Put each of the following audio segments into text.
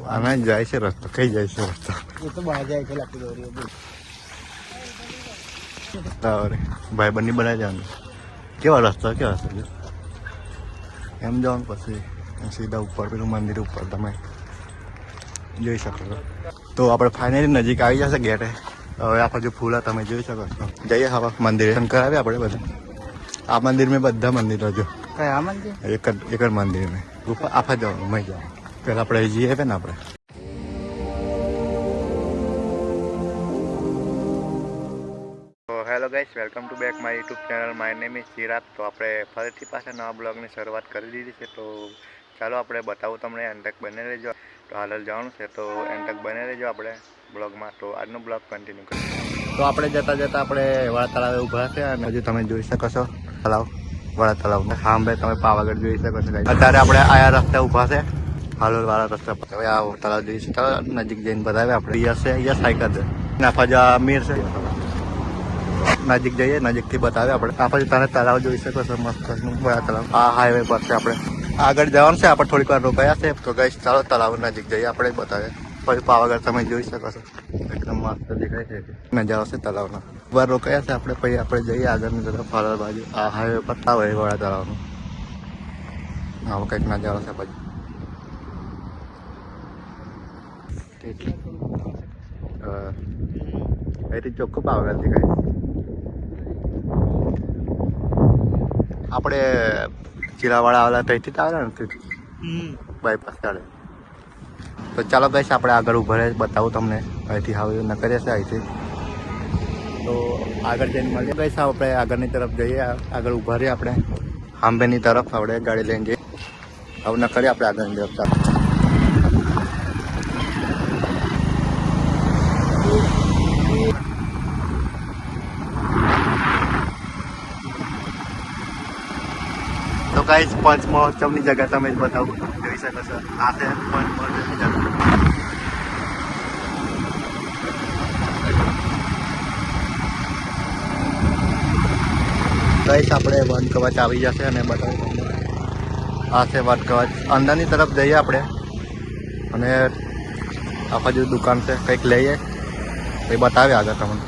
આના જાય છે રસ્તો, કઈ જાય છે રસ્તો? એ તો બહાર જાય છે લાકડી દોરીઓ. ભાઈ બંને બનાવી જવાનું. કેવા રસ્તો કેવા રસ્તો એમ જવાનું, પછી સીધા ઉપર પેલું મંદિર ઉપર તમે જોઈ શકો છો. તો આપણે ફાઇનલી નજીક આવી જશે ગેટે. હવે આ બાજુ ફૂલા તમે જોઈ શકો છો. જઈએ હવે મંદિરે કરાવીએ આપણે બધા. આ મંદિર મેં બધા મંદિરો જો કયા મંદિર? એક જ મંદિર મેં ઉપર આફા જવાનું મય જવાનું. પેલા આપણે જઈએ ને આપણે. Hello guys, welcome to back my YouTube channel. My name is Chirag. તો આપણે ફરીથી પાછા નવા બ્લોગની શરૂઆત કરી દીધી છે. તો ચાલો આપણે બતાવું તમને. એન્ડ તક બને રહેજો. તો હાલ જવાનું છે, તો એન્ડ તક બને રહેજો આપણે બ્લોગમાં. તો આજનો બ્લોગ કન્ટિન્યુ કરીએ. તો આપણે જતા આપણે વાળા તળાવે ઊભા છે અને હજુ તમે જોઈ શકો છો તળાવ, વાળા તળાવ. હા ભાઈ, તમે પાવાગઢ જોઈ શકો છો. અત્યારે આપણે આયા રસ્તે ઊભા છે, હાલોલ વાળા રસ્તા પર. હવે આ તળાવ જોઈ શકો, નજીક જઈને બતાવે આપણે. યસ છે, યસ સાયકલ છે. નાફા જા મીર છે. નજીક જઈએ, નજીકથી બતાવે આપણે. આ પછી તમે તળાવ જોઈ શકો છો, મસ્ત બડા તળાવ. આ હાઈવે પર છે, આપણે આગળ જવાનું છે. આપણે થોડીક વાર રોકાયા છે. તો ગઈ ચાલો તળાવ નજીક જઈએ, આપણે બતાવે. પછી પાવાગઢ તમે જોઈ શકો છો, એકદમ મસ્ત દેખાય છે નજારો છે તળાવનો. વાર રોકાયા છે આપણે. પછી આપણે જઈએ આગળની તરફ ફાળર બાજુ. આ હાઈવે પર આવે વાળા તળાવનો. આવો કંઈક નજારો છે પછી. અહીંથી ચોખ્ખું પાવાગઢ દેખાય. આપણે ચીરાવાળા આવેલા ત્યાંથી જ આવે ને, બાયપાસ ચાલે. તો ચાલો ગઈશ, આપણે આગળ ઉભા રહે બતાવું તમને. અહીંથી હવે ન કરીએ છે અહીંથી. તો આગળ જઈને મળીએ ગઈશ. આપણે આગળની તરફ જઈએ, આગળ ઉભા રહીએ આપણે હાંભેની તરફ. આપણે ગાડી લઈને જઈએ. હવે ન કરીએ આપણે આગળની તરફ. ચાલો તો ગાઈસ, પંચ મહોત્સવની જગ્યા તમે બતાવું જોઈ શકો છો. આ છે પંચ મહોત્સવની જગ્યા. ગાઈસ, આપણે વન કવચ આવી જશે અને બતાવું તમને. આ છે વન કવચ. અંદરની તરફ જઈએ આપણે અને આ બાજુ દુકાન છે, કંઈક લઈએ એ બતાવે આગળ તમને.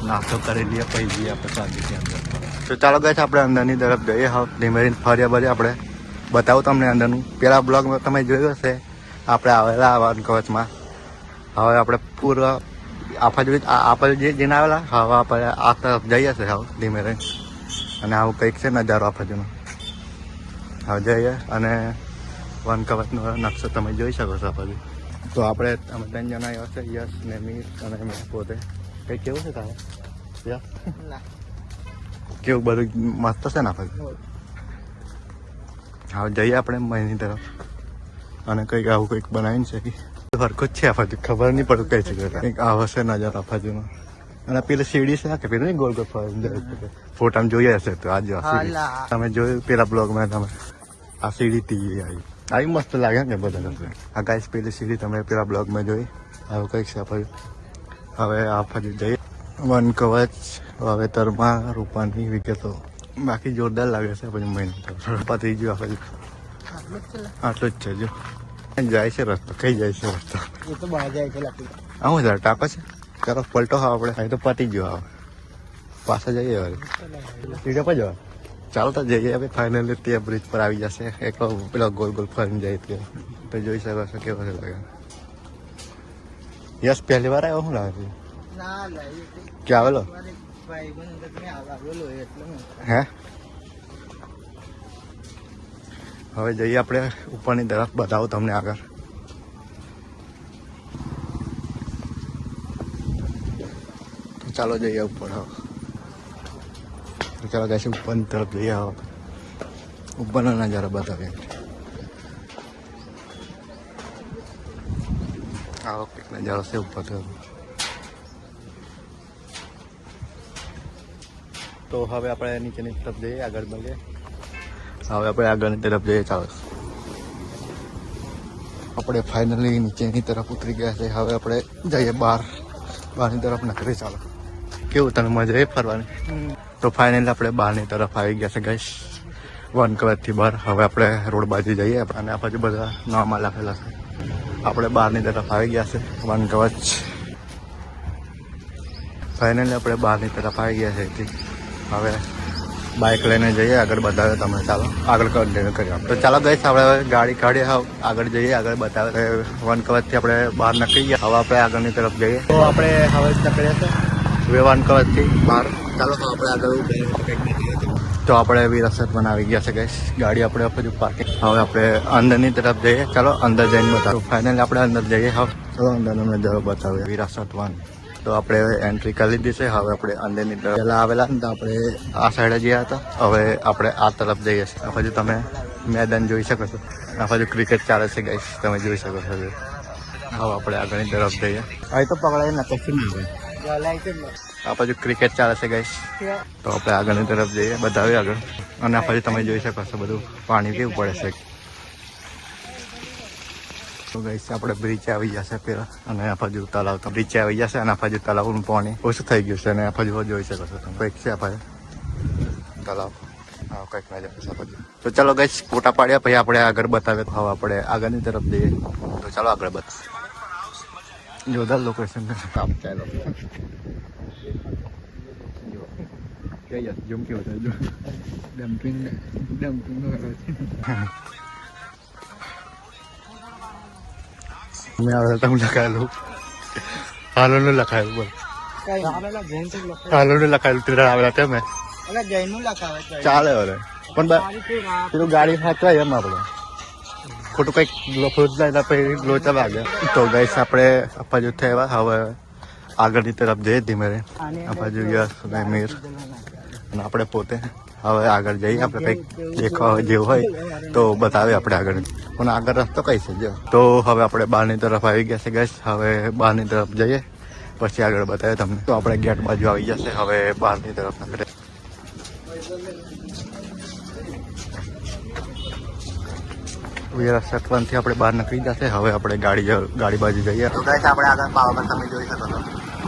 નાસ્તો કરી લઈએ પછી જઈએ આપણે શાંતિથી અંદર. તો ચાલો ગાઈસ, આપણે અંદરની તરફ જઈએ. હવે ધીમે ધીમે ફર્યા બરી આપણે બતાવું તમને અંદરનું. પેલા બ્લોગમાં તમે જોયું હશે આપણે આવેલા વન કવચમાં. હવે આપણે પૂર્વ આપણે જેને આવેલા હવે આપણે આ તરફ જઈએ છે. હવે ધીમે ધીમે અને આવું કંઈક છે નજારો આ બાજુનો. હવે જઈએ અને વન કવચનો નકશો તમે જોઈ શકો છો આ બાજુ. તો આપણે અમે 3 જણા આવ્યા છે, યશ ને મીર અને મેં પોતે. કંઈક કેવું છે તારે યશ? કેવું બધું મસ્ત છે ને આપણે. હવે જઈએ આપણે મહીની તરફ અને કંઈક આવું કંઈક બનાવીને છે. હરખું જ છે આ બાજુ, ખબર નહીં પડતું કઈ છે. કંઈક આવો છે નજારો આ બાજુનો. અને પેલી સીડી છે કે પેલું ગોલ ગોલ ફોટામાં જોઈએ હશે તો આજે તમે જોયું પેલા બ્લોગમાં. તમે આ સીડી ટી આવી મસ્ત લાગે ને બધા. આ ગાઈસ, પેલી સીડી તમે પેલા બ્લોગમાં જોઈ. આવું કંઈક છે આપણે. હવે આ બાજુ જઈએ. વન કવચ વાવેતરમાં રૂપાની વિગતો બાકી જોરદાર લાગે છે. પછી મહિના પતી ગયું આપણે. આટલું જ છે. જો જાય છે રસ્તો, કઈ જાય છે રસ્તો? એ તો બહાર જાય છે લાકડી. આવું જરા ટાંકો છે. ચાલો પલટો હા આપણે. અહીં તો પતી ગયો. હવે પાછા જઈએ. હવે સીડે પર જવા. ચાલો તો જઈએ હવે. ફાઇનલી તે બ્રિજ પર આવી જશે. એકલો પેલો ગોલ ગોલ ફરીને જાય તો જોઈ શકો છો કેવો છે લાગે. યસ, પહેલી વાર આવ્યો. શું લાગે છે? ક્યાં આવેલો? હે, હવે જઈએ આપણે ઉપરની તરફ બતાવું તમને આગળ. તો ચાલો જઈએ ઉપર. હવે તો ચાલો જઈશું ઉપરની તરફ જઈએ. હવે ઉપરનો નજારો બતાવીએ. આવો કંઈક નજારો છે ઉપર તરફ. તો હવે આપણે નીચેની તરફ જઈએ, આગળ મળીએ. હવે આપણે આગળની તરફ જઈએ. ચાલો આપણે ફાઇનલી નીચેની તરફ ઉતરી ગયા છે. હવે આપણે જઈએ બહારની તરફ નકરી. ચાલો કેવું તને મજા એ ફરવાની? તો ફાઇનલી આપણે બહારની તરફ આવી ગયા છે ગાઈસ, વન કવચથી બહાર. હવે આપણે રોડ બાજુ જઈએ અને આ બાજુ બધા નામાં લખેલા છે. આપણે બહારની તરફ આવી ગયા છે વનકવચ. ફાઇનલી આપણે બહારની તરફ આવી ગયા છે અહીંથી. હવે બાઇક લઈને જઈએ આગળ બતાવે તમને. ચાલો આગળ કન્ટિન્યુ કરીએ. તો ચાલો ગઈશ આપણે હવે ગાડી કાઢીએ આગળ જઈએ આગળ બતાવે. વનકવચથી આપણે બહાર નીકળી ગયા. હવે આપણે આગળની તરફ જઈએ. તો આપણે હવે નીકળ્યા છે વનકવચથી બહાર. ચાલો તો આપણે આગળ તો આપણે વિરાસતમાં આવી ગયા છે ગઈશ. ગાડી આપણે હજુ પાર્કિંગ. હવે આપણે અંદરની તરફ જઈએ. ચાલો અંદર જઈને બતાવો. ફાઇનલી આપણે અંદર જઈએ. હવે ચાલો અંદરનો નજારો બતાવીએ. વિરાસત વન. તો આપણે એન્ટ્રી કરી લીધી છે. હવે આપણે અંદરની તરફ પહેલાં આવેલા ને તો આપણે આ સાઈડે ગયા હતા. હવે આપણે આ તરફ જઈએ છીએ. આ બાજુ તમે મેદાન જોઈ શકો છો. આ બાજુ ક્રિકેટ ચાલે છે ગાઈસ, તમે જોઈ શકો છો. હવે આપણે આગળની તરફ જઈએ. અહીં તો પકડાય ને કશું નહીં. આ બાજુ ક્રિકેટ ચાલે છે ગાઈસ. તો આપણે આગળની તરફ જઈએ બતાવીએ આગળ. અને આ બાજુ તમે જોઈ શકો છો બધું પાણી કેવું પડે છે. તો ગાઈસ આપણે બ્રિજ આવી જશે પેલા અને આ બાજુ તલાવ. તો બ્રિજ આવી જશે અને આ બાજુ તલાવનું પાણી ઓછું થઈ ગયું છે. અને આ બાજુ જોઈ શકો છો તમે કંઈક છે આ બાજુ તલાવ. હા કંઈક ના જશે આ બાજુ. તો ચાલો ગાઈસ ફોટા પાડ્યા પછી આપણે આગળ બતાવીએ. હવે આપણે આગળની તરફ જઈએ. તો ચાલો આગળ બતાવીએ. જોરદાર લોકેશન કામ ચાલો. ઝૂમ કેવું થાય જો. ડમ્પિંગ મેં આવે તમે લખાયેલું હાલોનું લખાયેલું બોલ. હાલોનું લખાયેલું તિરણ આવેલા તે મેં ચાલે હવે પણ પેલું ગાડી સાચવાય એમ આપણે ખોટું કંઈક જાય પછી લોચા લાગે. તો ગાઈસ આપણે આ બાજુ થયા. હવે આગળની તરફ જઈએ ધીમે રે. આ બાજુ યશ અને મીર અને આપણે પોતે હવે આગળ જઈએ. આપણે કંઈક દેખાવ જેવું હોય તો બતાવે આપણે આગળ. પણ આગળ રસ્તો કઈ છે જો. તો હવે આપણે બહારની તરફ આવી ગયા છે ગેસ. હવે બહારની તરફ જઈએ પછી આગળ બતાવે તમને. તો આપણે ગેટ બાજુ આવી જશે. હવે બહારની તરફ નીકળે. સટવનથી આપણે બહાર નીકળી જશે. હવે આપણે ગાડી બાજુ જઈએ. તો ગાઈસ આપણે આગળ પાવાગઢ તમે જોઈ શકો છો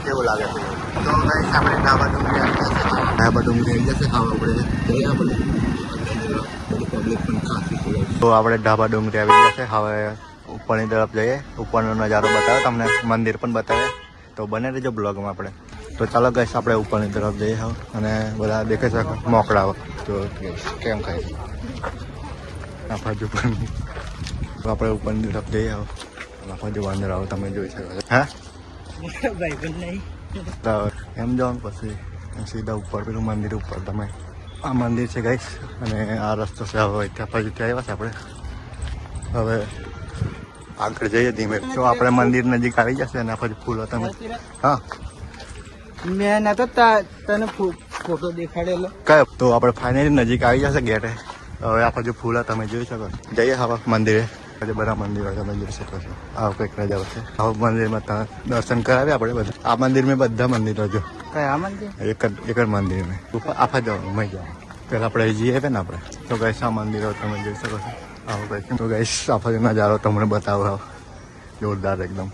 કેવું લાગે છે. તો ગાઈસ આપણે ધાબા ડુંગરી આવી જશે. હવે આપણે પબ્લિક પણ ખાસી છે. તો આપણે ઢાબા ડુંગરી આવી જશે. હવે ઉપરની તરફ જઈએ. ઉપરનો નજારો બતાવે તમને, મંદિર પણ બતાવે. તો બને રહેજો બ્લોગમાં આપણે. તો ચાલો ગાઈસ આપણે ઉપરની તરફ જઈએ. હવે અને બધા દેખે છે મોકળાઓ. તો કેમ ખાય આ બાજુ પણ. તો આપણે ઉપરની તરફ જઈએ. હવે આ બાજુ વાંદરાઓ તમે જોઈ શકો છો. હા તો એમ જાઓ પછી સીધા ઉપર પેલું મંદિર ઉપર તમે. આ મંદિર છે ગાઈસ અને આ રસ્તો છે. હવે ત્યાં પછી ત્યાં આવ્યા છે આપણે. હવે આગળ જઈએ ધીમે. તો આપણે મંદિર નજીક આવી જશે અને પછી ફૂલો તમે. હા મેં નતો તને ફોટો દેખાડેલો. કયો? તો આપણે ફાઇનલી નજીક આવી જશે ગેટે. હવે આ બાજુ ફૂલા તમે જોઈ શકો. જઈએ હવે મંદિરે. બધા મંદિરો તમે જોઈ શકો છો. આવું કંઈક નજારો છે. હવે મંદિરમાં તમે દર્શન કરાવ્યા આપણે બધા. આ મંદિરમાં બધા મંદિરો જો. કયા મંદિર? એક જ મંદિર મેં આફા જવાનું મય જવાનું. પેલા આપણે જઈએ કે ને આપણે. તો ગાઈસ આ મંદિરો તમે જોઈ શકો છો. આવું કંઈક. તો ગાઈસ આફા નજારો તમને બતાવો. જોરદાર એકદમ.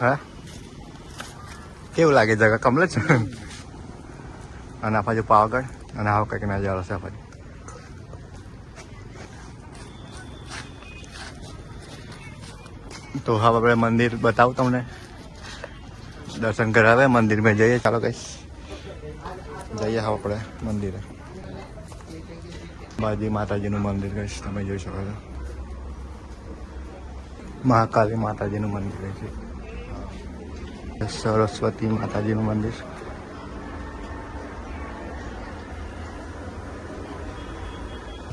હા કેવું લાગે જગા કમલે છે. અને આ બાજુ પાવાગઢ અને આવો કંઈક નજારો છે આ બાજુ. તો હવે આપણે મંદિર બતાવું તમને. દર્શન કરાવે મંદિરમાં જઈએ. ચાલો કઈશ જઈએ હવે આપણે મંદિરે. બાજી માતાજીનું મંદિર કહીશ તમે જોઈ શકો છો. મહાકાલી માતાજીનું મંદિર છે. સરસ્વતી માતાજીનું મંદિર.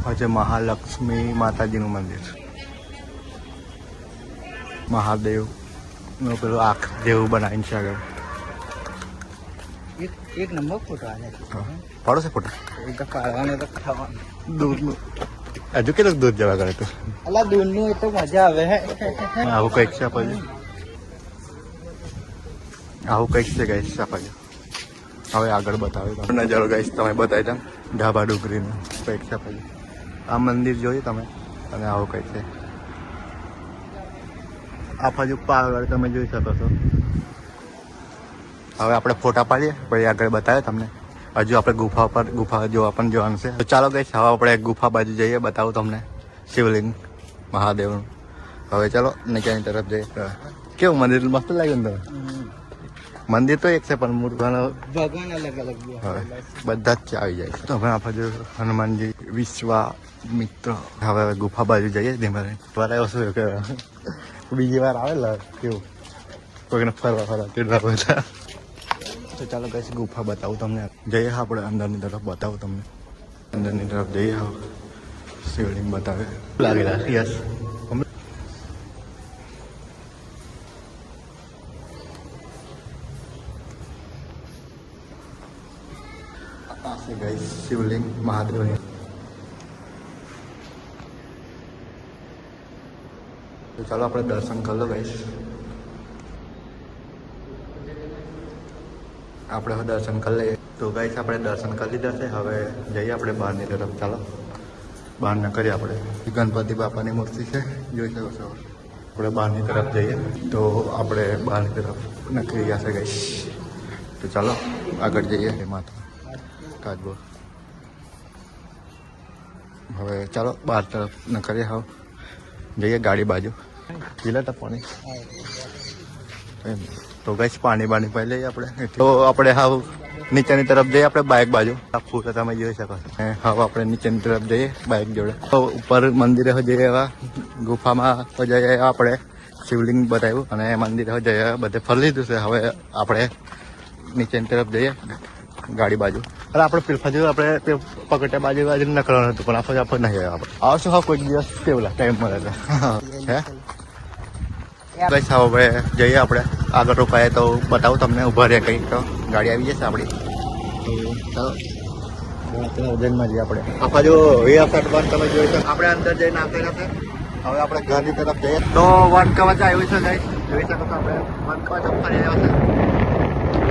પછી મહાલક્ષ્મી માતાજીનું મંદિર. મહાદેવ નું પેલું આંખ જેવું બનાવીને છે આગળ. એક નંબર ફોટો આવે. પાડો છે ફોટો. એક તો પાડવાનો તો ખાવાનો. દૂધનું હજુ કેટલું દૂધ જવા કરે તું. અલા દૂધનું એ તો મજા આવે. આવું કંઈક છે પછી. આવું કંઈક છે ગાઈસ પછી. હવે આગળ બતાવ્યું નજારો ગાઈસ તમે બતાવી દો. ઢાબા ડુંગરીનું કંઈક છે પછી. આ મંદિર જોયું તમે અને આવું કંઈક છે. આ બાજુ પાવાગઢ તમે જોઈ શકો છો. હવે આપણે ફોટા પાડીએ પછી આગળ બતાવે તમને. હજુ આપણે ગુફા જોવા પણ જવાનું છે. તો ચાલો ગઈશ હવે આપણે ગુફા બાજુ જઈએ, બતાવું તમને શિવલિંગ મહાદેવનું. હવે ચાલો નીચેની તરફ જઈએ. કેવું મંદિર મસ્ત લાગ્યું ને તમે? મંદિર તો એક છે પણ મૂર્તિનો ભગવાન અલગ અલગ બી હવે બધા જ આવી જાય. તો હવે આપણે જો હનુમાનજી વિશ્વામિત્ર. હવે ગુફા બાજુ જઈએ ધીમે ધીમે. શું કે બીજી વાર આવેલા કેવું કોઈને ફરવા તેડવા બધા. તો ચાલો કઈ ગુફા બતાવું તમને. જઈએ આપણે અંદરની તરફ બતાવું તમને. અંદરની તરફ જઈએ હવે શિવલિંગ બતાવે લાગેલા. યસ ગઈ શિવલિંગ મહાદેવની. તો ચાલો આપણે દર્શન કરી લો ગઈશ. આપણે હવે દર્શન કરી લઈએ. તો ગઈશ આપણે દર્શન કરી લીધા છે. હવે જઈએ આપણે બહારની તરફ. ચાલો બહાર ન કરીએ. આપણે ગણપતિ બાપાની મૂર્તિ છે, જોઈ શકો છો. આપણે બહારની તરફ જઈએ. તો આપણે બહારની તરફ નકળી ગયા છે ગઈશ. તો ચાલો આગળ જઈએ. માતા કાચબો. હવે ચાલો બહાર તરફ ન કરીએ. હવે જઈએ ગાડી બાજુ. પીલા તા પાણી તો ગઈશ પાણી પાઈ લઈએ આપણે. તો આપણે હાવ નીચેની તરફ જઈએ. આપણે બાઇક બાજુ ફૂલ તમે જોઈ શકો છો. હવે આપણે નીચેની તરફ જઈએ બાઇક જોડે. તો ઉપર મંદિરે જઈએ. એવા ગુફામાં જઈએ. આપણે શિવલિંગ બતાવ્યું અને મંદિરે જઈએ બધે ફરી લીધું છે. હવે આપણે નીચેની તરફ જઈએ ગાડી બાજુ. અરે આપણે પેલફા જોયું આપણે પકડ્યા બાજુ નકળવાનું હતું પણ આપણે નહીં આવ્યા. આપણે આવશું હા કોઈક દિવસ કેવલા ટાઈમ મળે તો. હે બસ હવે જઈએ આપણે આગળ રોકાય તો બતાવું તમને. ઊભા રહે કંઈક તો ગાડી આવી જશે આપણી. તો ચાલો હોટલમાં જઈએ આપણે. આપણે જો એ અફટ બંધ તમે જોઈ શકો. આપણે અંદર જઈને આપેલા છે. હવે આપણે ઘરની તરફ જઈએ. તો વન કવચ આવ્યું છે ગાઈસ, જોઈ શકો છો. આપણે વન કવચ ફરી આવ્યો છે.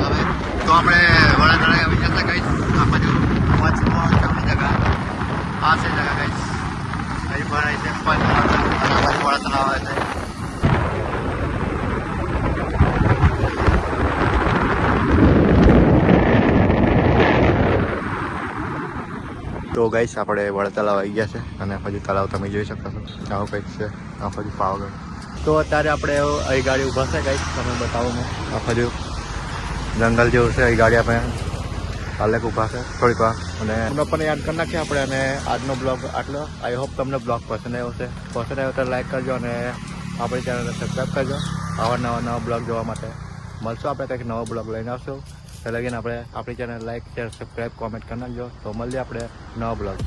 હવે તો આપણે વડાતળા આવી જશે ગાઈસ. આ બાજુ વચમાં કેવી જગ્યા આ છે જગ્યા ગાઈસ. અહીં ભરાય છે વડાતળા આવે છે. તો ગાઈસ આપણે વડા તલાવ આવી ગયા છે અને હજુ તલાવ તમે જોઈ શકો છો. આવું કંઈક છે. આ હજુ પાવાગઢ. તો અત્યારે આપણે અહીં ગાડી ઊભા છે ગાઈસ, તમે બતાવો ને. આ હજુ જંગલ જેવું છે. અહીં ગાડી આપણે કાલે ઊભા છે થોડીક વાર. અને તમને પણ યાદ કરી નાખીએ આપણે. અને આજનો બ્લોગ આટલો. આઈ હોપ તમને બ્લોગ પસંદ આવ્યો છે. પસંદ આવ્યો તો લાઈક કરજો અને આપણી ચેનલને સબસ્ક્રાઈબ કરજો. આવા નવા બ્લોગ જોવા માટે મળશું. આપણે કંઈક નવો બ્લોગ લઈને આવશું. તો લગીને આપણે આપણી channel like share subscribe comment કરી નાખજો. તો મળીએ આપણે નવા બ્લોગ.